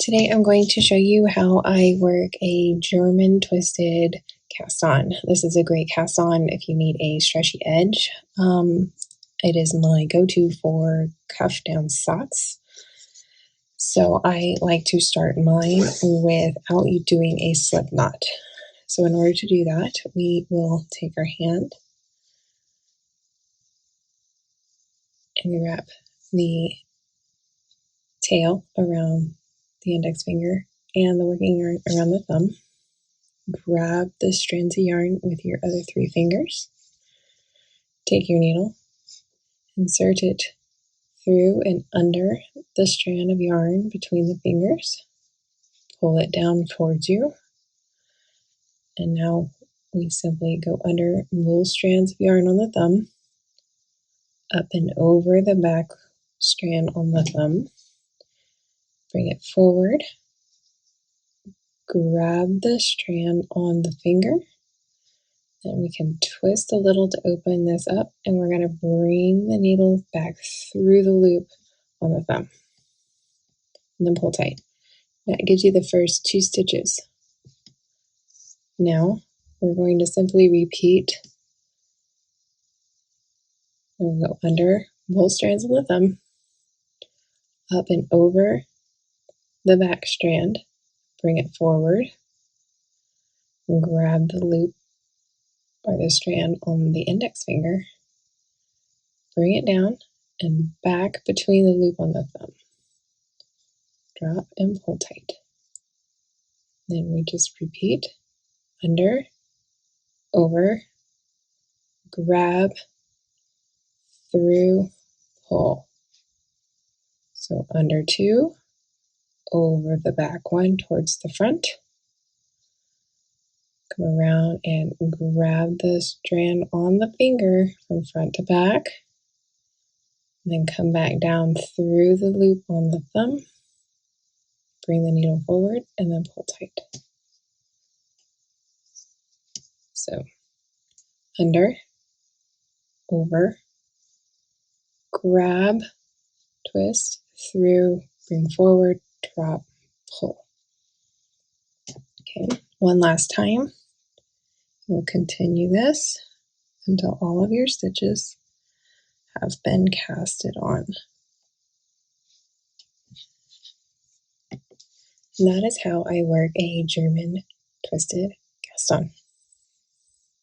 Today I'm going to show you how I work a German twisted cast on. This is a great cast on if you need a stretchy edge. It is my go-to for cuff down socks. So I like to start mine without doing a slip knot. So in order to do that, we will take our hand and we wrap the tail around the index finger and the working yarn around the thumb. Grab the strands of yarn with your other three fingers. Take your needle, insert it through and under the strand of yarn between the fingers. Pull it down towards you. And now we simply go under both strands of yarn on the thumb, up and over the back strand on the thumb. Bring it forward. Grab the strand on the finger. Then we can twist a little to open this up, and we're going to bring the needle back through the loop on the thumb. And then pull tight. That gives you the first 2 stitches. Now we're going to simply repeat. We'll go under both strands of the thumb, up and over the back strand, bring it forward, and grab the loop or the strand on the index finger, bring it down and back between the loop on the thumb. Drop and pull tight. Then we just repeat, under, over, grab, through, pull. So under 2, over the back 1 towards the front. Come around and grab the strand on the finger from front to back. And then come back down through the loop on the thumb. Bring the needle forward and then pull tight. So under, over, grab, twist, through, bring forward, drop, pull. Okay, one last time. We'll continue this until all of your stitches have been casted on. And that is how I work a German twisted cast on.